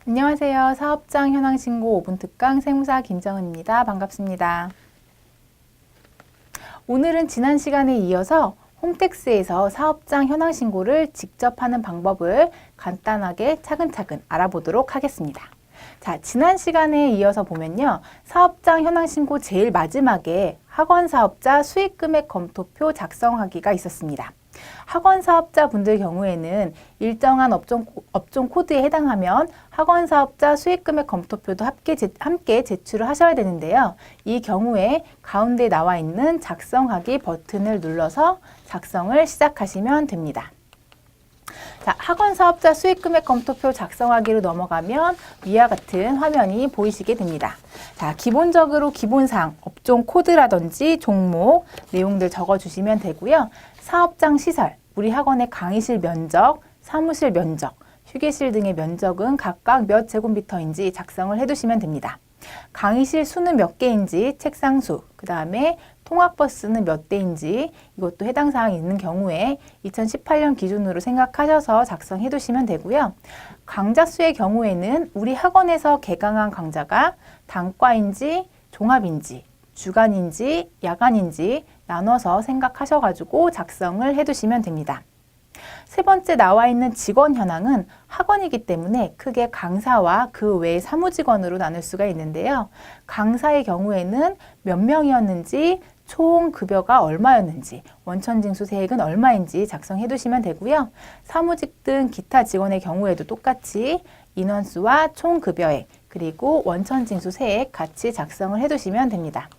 안녕하세요. 사업장 현황 신고 5분 특강 세무사 김정은입니다. 반갑습니다. 오늘은 지난 시간에 이어서 홈택스에서 사업장 현황 신고를 직접 하는 방법을 간단하게 차근차근 알아보도록 하겠습니다. 자, 지난 시간에 이어서 보면요. 사업장 현황 신고 제일 마지막에 학원 사업자 수익 금액 검토표 작성하기가 있었습니다. 학원 사업자 분들 경우에는 일정한 업종 코드에 해당하면 학원 사업자 수익금액 검토표도 함께 제출을 하셔야 되는데요. 이 경우에 가운데 나와 있는 작성하기 버튼을 눌러서 작성을 시작하시면 됩니다. 자, 학원 사업자 수익금액 검토표 작성하기로 넘어가면 위와 같은 화면이 보이시게 됩니다. 자, 기본적으로 기본사항, 업종 코드라든지 종목, 내용들 적어주시면 되고요. 사업장 시설, 우리 학원의 강의실 면적, 사무실 면적, 휴게실 등의 면적은 각각 몇 제곱미터인지 작성을 해두시면 됩니다. 강의실 수는 몇 개인지 책상 수, 그 다음에 통학버스는 몇 대인지 이것도 해당 사항이 있는 경우에 2018년 기준으로 생각하셔서 작성해 두시면 되고요. 강좌 수의 경우에는 우리 학원에서 개강한 강좌가 단과인지 종합인지 주간인지 야간인지 나눠서 생각하셔가지고 작성을 해두시면 됩니다. 세 번째 나와 있는 직원 현황은 학원이기 때문에 크게 강사와 그 외 사무직원으로 나눌 수가 있는데요. 강사의 경우에는 몇 명이었는지, 총 급여가 얼마였는지, 원천징수 세액은 얼마인지 작성해 두시면 되고요. 사무직 등 기타 직원의 경우에도 똑같이 인원수와 총 급여액, 그리고 원천징수 세액 같이 작성을 해 두시면 됩니다.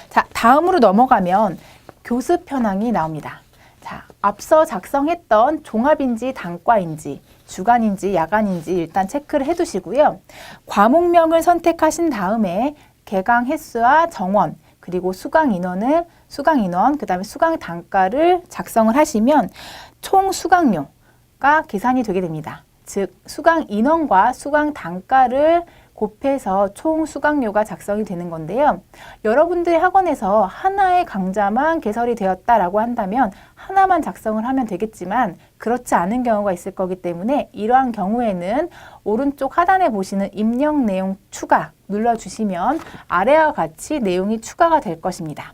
자, 다음으로 넘어가면 교습 현황이 나옵니다. 자, 앞서 작성했던 종합인지 단과인지 주간인지 야간인지 일단 체크를 해두시고요. 과목명을 선택하신 다음에 개강 횟수와 정원 그리고 수강 인원, 그 다음에 수강 단가를 작성을 하시면 총 수강료가 계산이 되게 됩니다. 즉 수강 인원과 수강 단가를 곱해서 총 수강료가 작성이 되는 건데요. 여러분들의 학원에서 하나의 강좌만 개설이 되었다라고 한다면 하나만 작성을 하면 되겠지만 그렇지 않은 경우가 있을 거기 때문에 이러한 경우에는 오른쪽 하단에 보시는 입력 내용 추가 눌러주시면 아래와 같이 내용이 추가가 될 것입니다.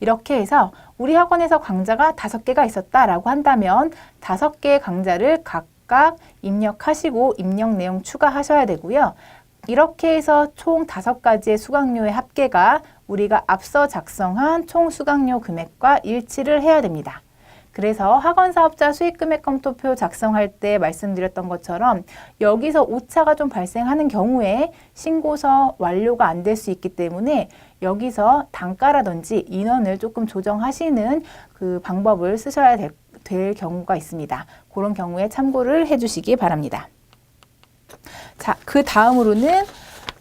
이렇게 해서 우리 학원에서 강좌가 5개가 있었다라고 한다면 5개의 강좌를 각각 입력하시고 입력 내용 추가하셔야 되고요. 이렇게 해서 총 5가지의 수강료의 합계가 우리가 앞서 작성한 총 수강료 금액과 일치를 해야 됩니다. 그래서 학원 사업자 수익금액 검토표 작성할 때 말씀드렸던 것처럼 여기서 오차가 좀 발생하는 경우에 신고서 완료가 안 될 수 있기 때문에 여기서 단가라든지 인원을 조금 조정하시는 그 방법을 쓰셔야 될 경우가 있습니다. 그런 경우에 참고를 해주시기 바랍니다. 자, 그 다음으로는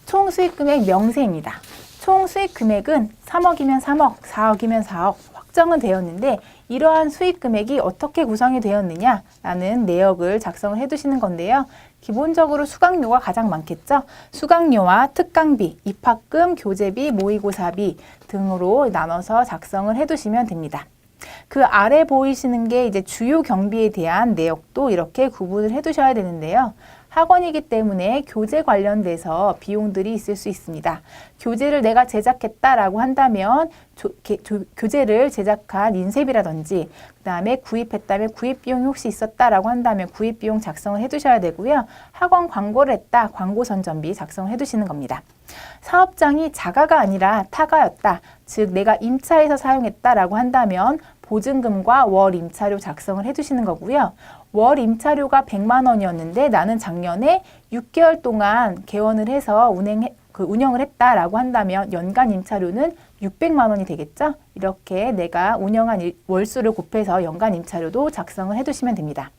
총 수익금액 명세입니다. 총 수익금액은 3억이면 3억, 4억이면 4억 확정은 되었는데 이러한 수익금액이 어떻게 구성이 되었느냐라는 내역을 작성을 해두시는 건데요. 기본적으로 수강료가 가장 많겠죠. 수강료와 특강비, 입학금, 교재비, 모의고사비 등으로 나눠서 작성을 해두시면 됩니다. 그 아래 보이시는 게 이제 주요 경비에 대한 내역도 이렇게 구분을 해두셔야 되는데요. 학원이기 때문에 교재 관련돼서 비용들이 있을 수 있습니다. 교재를 내가 제작했다라고 한다면 교재를 제작한 인쇄비라든지 그 다음에 구입했다면 구입비용이 혹시 있었다라고 한다면 구입비용 작성을 해두셔야 되고요. 학원 광고를 했다, 광고 선전비 작성을 해두시는 겁니다. 사업장이 자가가 아니라 타가였다, 즉 내가 임차해서 사용했다라고 한다면 보증금과 월 임차료 작성을 해두시는 거고요. 월 임차료가 100만 원이었는데 나는 작년에 6개월 동안 개원을 해서 운영을 했다라고 한다면 연간 임차료는 600만 원이 되겠죠? 이렇게 내가 운영한 월수를 곱해서 연간 임차료도 작성을 해두시면 됩니다.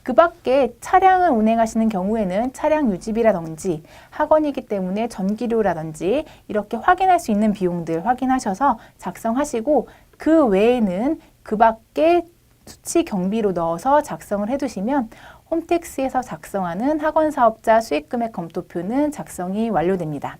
그 밖에 차량을 운행하시는 경우에는 차량 유지비라든지 학원이기 때문에 전기료라든지 이렇게 확인할 수 있는 비용들 확인하셔서 작성하시고 그 외에는 그 밖에 수치 경비로 넣어서 작성을 해두시면 홈택스에서 작성하는 학원 사업자 수익금액 검토표는 작성이 완료됩니다.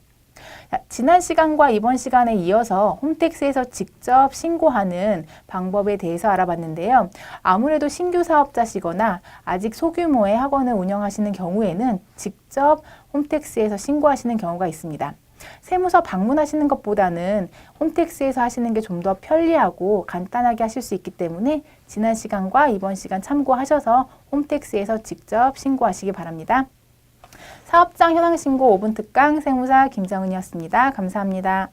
자, 지난 시간과 이번 시간에 이어서 홈택스에서 직접 신고하는 방법에 대해서 알아봤는데요. 아무래도 신규 사업자시거나 아직 소규모의 학원을 운영하시는 경우에는 직접 홈택스에서 신고하시는 경우가 있습니다. 세무서 방문하시는 것보다는 홈택스에서 하시는 게 좀 더 편리하고 간단하게 하실 수 있기 때문에 지난 시간과 이번 시간 참고하셔서 홈택스에서 직접 신고하시기 바랍니다. 사업장 현황신고 5분 특강 세무사 김정은이었습니다. 감사합니다.